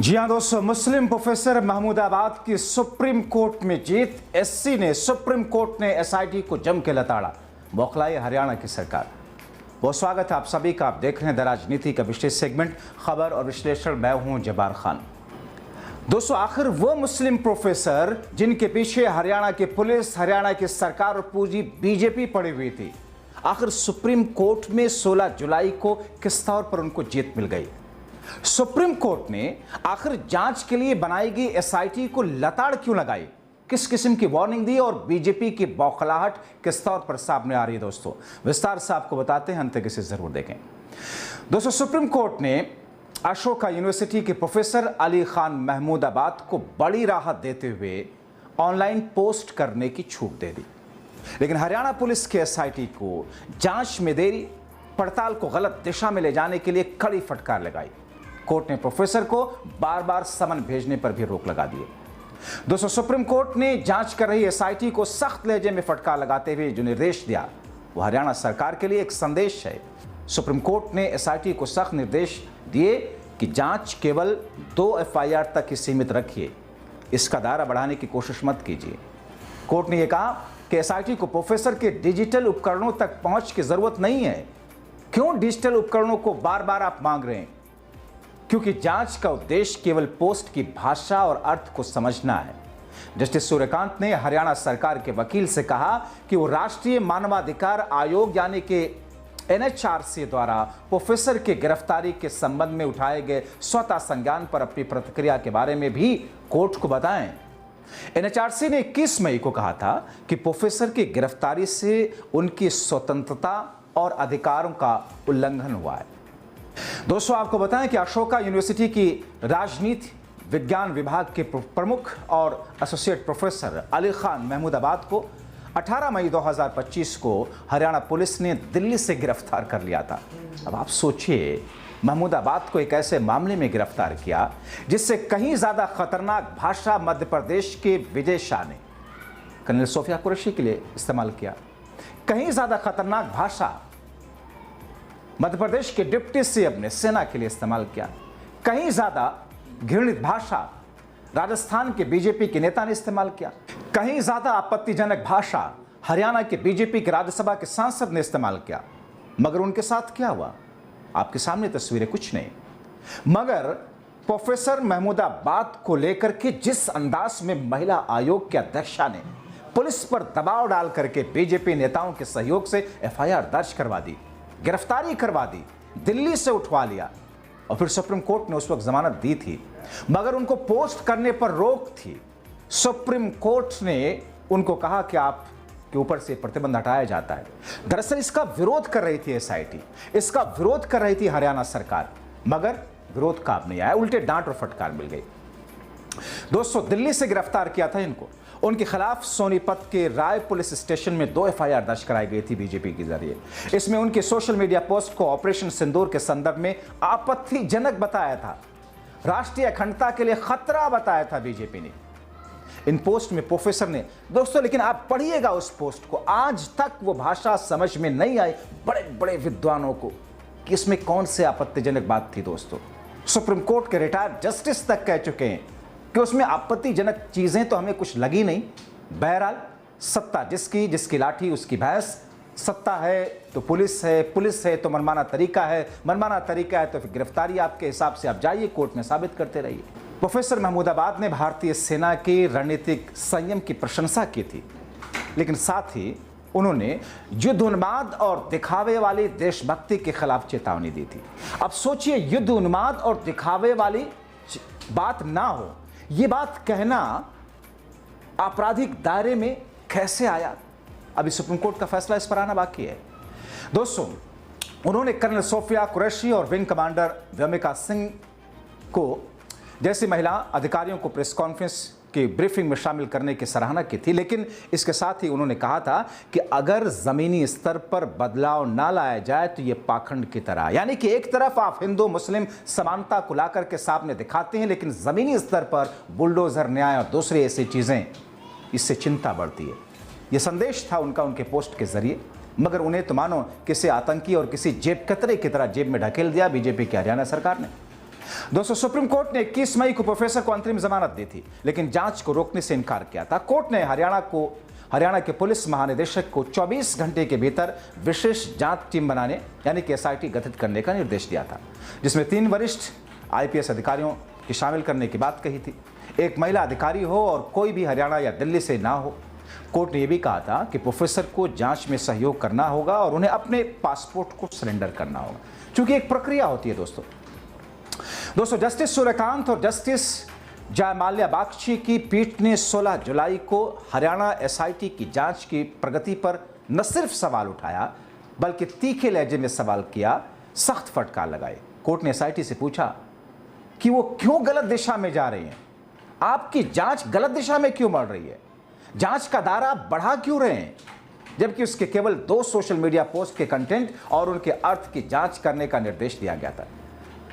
जी हाँ दोस्तों, मुस्लिम प्रोफेसर महमूदाबाद की सुप्रीम कोर्ट में जीत। सुप्रीम कोर्ट ने एसआईटी को जम के लताड़ा, बौखलाई हरियाणा की सरकार। बहुत स्वागत है आप सभी का। आप देख रहे हैं द राजनीति का विशेष सेगमेंट खबर और विश्लेषण। मैं हूं जब्बार खान। दोस्तों, आखिर वो मुस्लिम प्रोफेसर जिनके पीछे हरियाणा की पुलिस, हरियाणा की सरकार और पूरी बीजेपी पड़ी हुई थी, आखिर सुप्रीम कोर्ट में 16 जुलाई को किस तौर पर उनको जीत मिल गई। सुप्रीम कोर्ट ने आखिर जांच के लिए बनाई गई एसआईटी को लताड़ क्यों लगाई, किस किस्म की वार्निंग दी और बीजेपी की बौखलाहट किस तौर पर सामने आ रही है। दोस्तों, विस्तार से आपको बताते हैं, अंत तक इसे जरूर देखें। दोस्तों, सुप्रीम कोर्ट ने अशोका यूनिवर्सिटी के प्रोफेसर अली खान महमूदाबाद को बड़ी राहत देते हुए ऑनलाइन पोस्ट करने की छूट दे दी, लेकिन हरियाणा पुलिस के एसआईटी को जांच में देरी, पड़ताल को गलत दिशा में ले जाने के लिए कड़ी फटकार लगाई। कोर्ट ने प्रोफेसर को बार बार समन भेजने पर भी रोक लगा दी। दोस्तों, सुप्रीम कोर्ट ने जांच कर रही एसआईटी को सख्त लहजे में फटकार लगाते हुए जो निर्देश दिया वो हरियाणा सरकार के लिए एक संदेश है। सुप्रीम कोर्ट ने एसआईटी को सख्त निर्देश दिए कि जांच केवल 2 एफआईआर तक ही सीमित रखिए, इसका दायरा बढ़ाने की कोशिश मत कीजिए। कोर्ट ने यह कहा कि एसआईटी को प्रोफेसर के डिजिटल उपकरणों तक पहुंच की जरूरत नहीं है। क्यों डिजिटल उपकरणों को बार बार आप मांग रहे हैं? क्योंकि जांच का उद्देश्य केवल पोस्ट की भाषा और अर्थ को समझना है। जस्टिस सूर्यकांत ने हरियाणा सरकार के वकील से कहा कि वो राष्ट्रीय मानवाधिकार आयोग यानी कि एनएचआरसी द्वारा प्रोफेसर की गिरफ्तारी के संबंध में उठाए गए स्वतः संज्ञान पर अपनी प्रतिक्रिया के बारे में भी कोर्ट को बताएं। एनएचआरसी ने 21 मई को कहा था कि प्रोफेसर की गिरफ्तारी से उनकी स्वतंत्रता और अधिकारों का उल्लंघन हुआ है। दोस्तों, आपको बताएं कि अशोका यूनिवर्सिटी की राजनीति विज्ञान विभाग के प्रमुख और एसोसिएट प्रोफेसर अली खान महमूदाबाद को 18 मई 2025 को हरियाणा पुलिस ने दिल्ली से गिरफ्तार कर लिया था। अब आप सोचिए, महमूदाबाद को एक ऐसे मामले में गिरफ्तार किया जिससे कहीं ज्यादा खतरनाक भाषा मध्य प्रदेश के विजय शाह ने कर्नल सोफिया कुरैशी के लिए इस्तेमाल किया। कहीं ज्यादा खतरनाक भाषा मध्य प्रदेश के डिप्टी सीएम ने सेना के लिए इस्तेमाल किया। कहीं ज्यादा घृणित भाषा राजस्थान के बीजेपी के नेता ने इस्तेमाल किया। कहीं ज्यादा आपत्तिजनक भाषा हरियाणा के बीजेपी के राज्यसभा के सांसद ने इस्तेमाल किया। मगर उनके साथ क्या हुआ? आपके सामने तस्वीरें कुछ नहीं। मगर प्रोफेसर महमूदाबाद को लेकर के जिस अंदाज में महिला आयोग के अध्यक्षा ने पुलिस पर दबाव डाल करके बीजेपी नेताओं के सहयोग से एफआईआर दर्ज करवा दी, गिरफ्तारी करवा दी, दिल्ली से उठवा लिया और फिर सुप्रीम कोर्ट ने उस वक्त जमानत दी थी, मगर उनको पोस्ट करने पर रोक थी। सुप्रीम कोर्ट ने उनको कहा कि आप के ऊपर से प्रतिबंध हटाया जाता है। दरअसल इसका विरोध कर रही थी एसआईटी, इसका विरोध कर रही थी हरियाणा सरकार, मगर विरोध काम नहीं आया, उल्टे डांट और फटकार मिल गई। दोस्तों, दिल्ली से गिरफ्तार किया था इनको। उनके खिलाफ सोनीपत के राय पुलिस स्टेशन में 2 एफआईआर दर्ज कराई गई थी बीजेपी के जरिए। इसमें उनके सोशल मीडिया पोस्ट को ऑपरेशन सिंदूर के संदर्भ में आपत्तिजनक बताया था, राष्ट्रीय अखंडता के लिए खतरा बताया था बीजेपी ने। इन पोस्ट में प्रोफेसर ने, दोस्तों लेकिन आप पढ़िएगा उस पोस्ट को, आज तक वो भाषा समझ में नहीं आई बड़े बड़े विद्वानों को कि इसमें कौन से आपत्तिजनक बात थी। दोस्तों, सुप्रीम कोर्ट के रिटायर्ड जस्टिस तक कह चुके हैं कि उसमें आपत्तिजनक चीजें तो हमें कुछ लगी नहीं। बहरहाल, सत्ता जिसकी लाठी उसकी भैंस, सत्ता है तो पुलिस है तो मनमाना तरीका है, मनमाना तरीका है तो फिर गिरफ्तारी आपके हिसाब से आप जाइए कोर्ट में साबित करते रहिए। प्रोफेसर महमूदाबाद ने भारतीय सेना के रणनीतिक संयम की प्रशंसा की थी, लेकिन साथ ही उन्होंने युद्ध उन्माद और दिखावे वाली देशभक्ति के खिलाफ चेतावनी दी थी। अब सोचिए, युद्ध उन्माद और दिखावे वाली बात ना हो, ये बात कहना आपराधिक दायरे में कैसे आया? अभी सुप्रीम कोर्ट का फैसला इस पर आना बाकी है। दोस्तों, उन्होंने कर्नल सोफिया कुरैशी और विंग कमांडर व्योमिका सिंह को जैसी महिला अधिकारियों को प्रेस कॉन्फ्रेंस की ब्रीफिंग में शामिल करने की सराहना की थी, लेकिन इसके साथ ही उन्होंने कहा था कि अगर जमीनी स्तर पर बदलाव ना लाया जाए तो ये पाखंड की तरह, यानी कि एक तरफ आप हिंदू मुस्लिम समानता को लाकर के सामने दिखाते हैं, लेकिन जमीनी स्तर पर बुलडोजर न्याय और दूसरी ऐसी चीजें, इससे चिंता बढ़ती है। यह संदेश था उनका उनके पोस्ट के जरिए, मगर उन्हें तो मानो किसी आतंकी और किसी जेब कतरे की तरह जेब में ढकेल दिया बीजेपी की हरियाणा सरकार ने। दोस्तों, सुप्रीम कोर्ट ने 21 मई को प्रोफेसर को अंतरिम जमानत दी थी, लेकिन जांच को रोकने से इनकार किया था। कोर्ट ने हरियाणा के पुलिस महानिदेशक को 24 घंटे के भीतर विशेष जांच टीम बनाने यानी कि एसआईटी गठित करने का निर्देश दिया था, जिसमें 3 वरिष्ठ आईपीएस अधिकारियों की शामिल करने की बात कही थी। एक महिला अधिकारी हो और कोई भी हरियाणा या दिल्ली से ना हो। कोर्ट ने यह भी कहा था कि प्रोफेसर को जांच में सहयोग करना होगा और उन्हें अपने पासपोर्ट को सरेंडर करना होगा, क्योंकि एक प्रक्रिया होती है। दोस्तों, जस्टिस सूर्यकांत और जस्टिस जयमाल्या बागची की पीठ ने 16 जुलाई को हरियाणा एसआईटी की जांच की प्रगति पर न सिर्फ सवाल उठाया बल्कि तीखे लहजे में सवाल किया, सख्त फटकार लगाए। कोर्ट ने एसआईटी से पूछा कि वो क्यों गलत दिशा में जा रही है, आपकी जांच गलत दिशा में क्यों बढ़ रही है, जांच का दायरा बढ़ा क्यों रहे हैं, जबकि उसके केवल 2 सोशल मीडिया पोस्ट के कंटेंट और उनके अर्थ की जांच करने का निर्देश दिया गया था।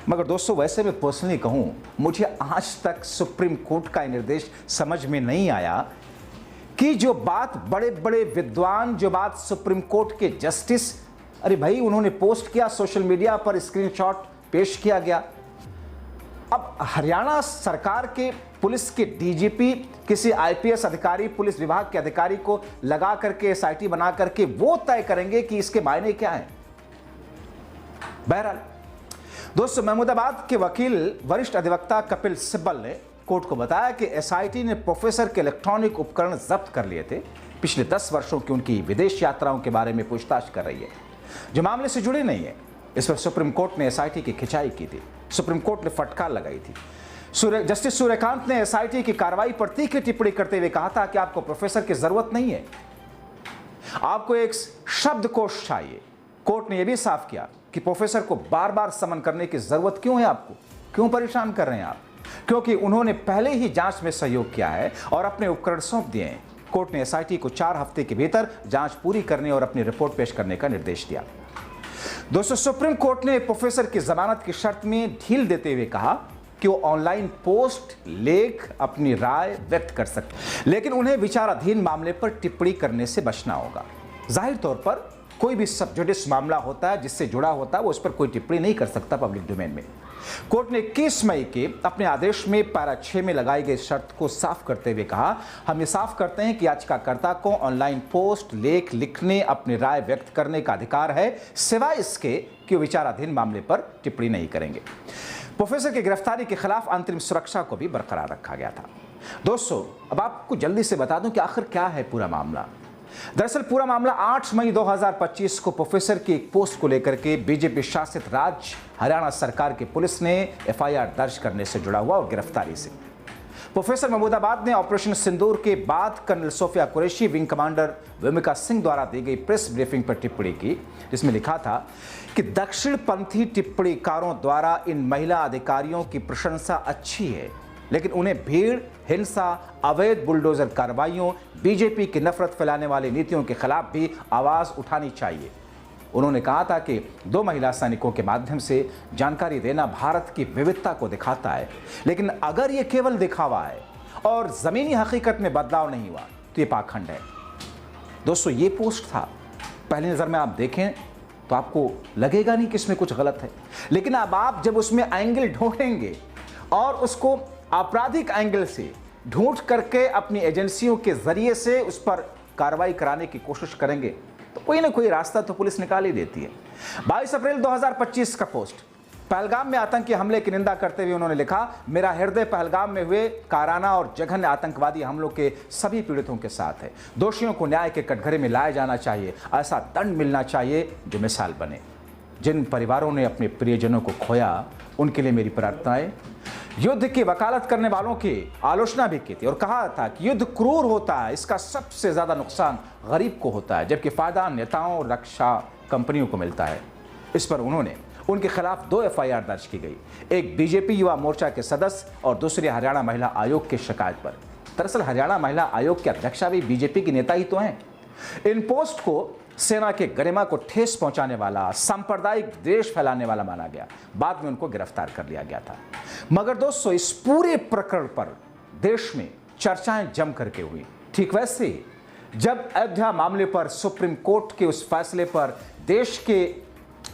मगर दोस्तों, वैसे मैं पर्सनली कहूं, मुझे आज तक सुप्रीम कोर्ट का निर्देश समझ में नहीं आया कि जो बात बड़े बड़े विद्वान, जो बात सुप्रीम कोर्ट के जस्टिस, अरे भाई उन्होंने पोस्ट किया, सोशल मीडिया पर स्क्रीनशॉट पेश किया गया। अब हरियाणा सरकार के पुलिस के डीजीपी किसी आईपीएस अधिकारी, पुलिस विभाग के अधिकारी को लगा करके एसआईटी बना करके वो तय करेंगे कि इसके मायने क्या हैं। बहरहाल दोस्तों, महमूदाबाद के वकील वरिष्ठ अधिवक्ता कपिल सिब्बल ने कोर्ट को बताया कि एसआईटी ने प्रोफेसर के इलेक्ट्रॉनिक उपकरण जब्त कर लिए थे। पिछले 10 वर्षों की उनकी विदेश यात्राओं के बारे में पूछताछ कर रही है, जो मामले से जुड़े नहीं है। इस पर सुप्रीम कोर्ट ने एसआईटी की खिंचाई की थी। सुप्रीम कोर्ट ने फटकार लगाई थी। जस्टिस सूर्यकांत ने एसआईटी की कार्रवाई पर तीखी टिप्पणी करते हुए कहा था कि आपको प्रोफेसर की जरूरत नहीं है, आपको एक शब्दकोश चाहिए। कोर्ट ने यह भी साफ किया कि प्रोफेसर को बार बार समन करने की जरूरत क्यों है, आपको क्यों परेशान कर रहे हैं आप, क्योंकि उन्होंने पहले ही जांच में सहयोग किया है और अपने उपकरण सौंप दिए हैं। कोर्ट ने एसआईटी को 4 हफ्ते के भीतर जांच पूरी करने और अपनी रिपोर्ट पेश करने का निर्देश दिया। दोस्तों, सुप्रीम कोर्ट ने प्रोफेसर की जमानत की शर्त में ढील देते हुए कहा कि वो ऑनलाइन पोस्ट, लेख, अपनी राय व्यक्त कर सकते, लेकिन उन्हें विचाराधीन मामले पर टिप्पणी करने से बचना होगा। जाहिर तौर पर कोई भी सब जुडिस मामला होता है जिससे जुड़ा होता है, वो उस पर कोई टिप्पणी नहीं कर सकता पब्लिक डोमेन में। कोर्ट ने 21 मई के अपने आदेश में पैरा 6 में लगाई गई शर्त को साफ करते हुए कहा, हम ये साफ करते हैं कि याचिकाकर्ता को ऑनलाइन पोस्ट, लेख लिखने, अपनी राय व्यक्त करने का अधिकार है, सिवाय इसके कि वो विचाराधीन मामले पर टिप्पणी नहीं करेंगे। प्रोफेसर की गिरफ्तारी के खिलाफ अंतरिम सुरक्षा को भी बरकरार रखा गया था। दोस्तों, अब आपको जल्दी से बता दूं कि आखिर क्या है पूरा मामला। दरअसल पूरा मामला 8 मई 2025 को प्रोफेसर की एक पोस्ट को लेकर के बीजेपी शासित राज्य हरियाणा सरकार की पुलिस ने एफआईआर दर्ज करने से जुड़ा हुआ और गिरफ्तारी से। प्रोफेसर महमूदाबाद ने ऑपरेशन सिंदूर के बाद colonel Sofiya Qureshi, wing commander Vyomika Singh द्वारा दी गई प्रेस ब्रीफिंग पर टिप्पणी की, जिसमें लिखा था कि दक्षिणपंथी टिप्पणीकारों द्वारा इन महिला अधिकारियों की प्रशंसा अच्छी है, लेकिन उन्हें भीड़, हिंसा, अवैध बुलडोजर कार्रवाइयों, बीजेपी की नफरत फैलाने वाली नीतियों के खिलाफ भी आवाज उठानी चाहिए। उन्होंने कहा था कि 2 महिला सैनिकों के माध्यम से जानकारी देना भारत की विविधता को दिखाता है, लेकिन अगर ये केवल दिखावा है और जमीनी हकीकत में बदलाव नहीं हुआ तो ये पाखंड है। दोस्तों, ये पोस्ट था, पहली नजर में आप देखें तो आपको लगेगा नहीं कि इसमें कुछ गलत है, लेकिन अब आप जब उसमें एंगल ढूंढेंगे और उसको आपराधिक एंगल से ढूंढ करके अपनी एजेंसियों के जरिए से उस पर कार्रवाई कराने की कोशिश करेंगे तो कोई ना कोई रास्ता तो पुलिस निकाल ही देती है। 22 अप्रैल 2025 का पोस्ट, पहलगाम में आतंकी हमले की निंदा करते हुए उन्होंने लिखा, मेरा हृदय पहलगाम में हुए काराना और जघन्य आतंकवादी हमलों के सभी पीड़ितों के साथ है। दोषियों को न्याय के कटघरे में लाया जाना चाहिए, ऐसा दंड मिलना चाहिए जो मिसाल बने। जिन परिवारों ने अपने प्रियजनों को खोया उनके लिए मेरी प्रार्थनाएं। युद्ध की वकालत करने वालों की आलोचना भी की थी और कहा था कि युद्ध क्रूर होता है, इसका सबसे ज्यादा नुकसान गरीब को होता है, जबकि फायदा नेताओं और रक्षा कंपनियों को मिलता है। इस पर उनके खिलाफ 2 एफआईआर दर्ज की गई, एक बीजेपी युवा मोर्चा के सदस्य और दूसरी हरियाणा महिला आयोग की शिकायत पर। दरअसल हरियाणा महिला आयोग के अध्यक्षा भी बीजेपी की नेता ही तो हैं। इन पोस्ट को सेना के गरिमा को ठेस पहुंचाने वाला, सांप्रदायिक द्वेष फैलाने वाला माना गया। बाद में उनको गिरफ्तार कर लिया गया था। मगर दोस्तों, इस पूरे प्रकरण पर देश में चर्चाएं जम करके हुई। ठीक वैसे ही जब अयोध्या मामले पर सुप्रीम कोर्ट के उस फैसले पर देश के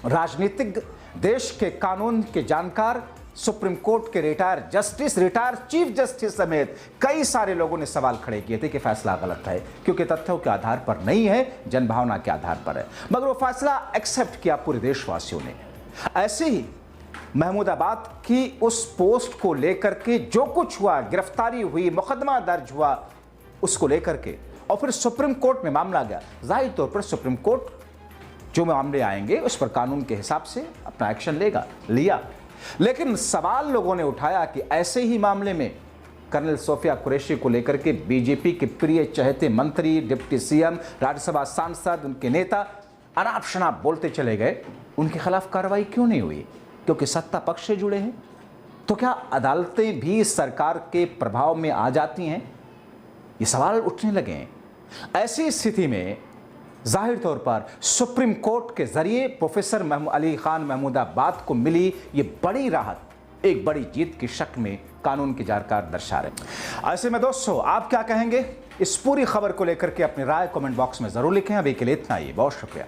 राजनीतिज्ञ, देश के कानून के जानकार, सुप्रीम कोर्ट के retire justice, retire chief justice समेत कई सारे लोगों ने सवाल खड़े किए थे कि फैसला गलत है, क्योंकि तथ्यों के आधार पर नहीं है, जनभावना के आधार पर है। मगर वो फैसला एक्सेप्ट किया पूरे देशवासियों ने। ऐसे ही महमूदाबाद की उस पोस्ट को लेकर के जो कुछ हुआ, गिरफ्तारी हुई, मुकदमा दर्ज हुआ, उसको लेकर के और फिर सुप्रीम कोर्ट में मामला गया। जाहिर तौर पर सुप्रीम कोर्ट जो मामले आएंगे उस पर कानून के हिसाब से अपना एक्शन लिया। लेकिन सवाल लोगों ने उठाया कि ऐसे ही मामले में कर्नल सोफिया कुरैशी को लेकर के बीजेपी के प्रिय चहेते मंत्री, डिप्टी सीएम, राज्यसभा सांसद, उनके नेता अनाप शनाप बोलते चले गए, उनके खिलाफ कार्रवाई क्यों नहीं हुई? क्योंकि सत्ता पक्ष से जुड़े हैं। तो क्या अदालतें भी सरकार के प्रभाव में आ जाती हैं? ये सवाल उठने लगे हैं। ऐसी स्थिति में जाहिर तौर पर सुप्रीम कोर्ट के जरिए प्रोफेसर अली खान महमूदाबाद को मिली ये बड़ी राहत, एक बड़ी जीत की शक्ल में कानून के जानकार दर्शा रहे। ऐसे में दोस्तों, आप क्या कहेंगे इस पूरी खबर को लेकर के? अपनी राय कमेंट बॉक्स में जरूर लिखें। अभी के लिए इतना ही, बहुत शुक्रिया।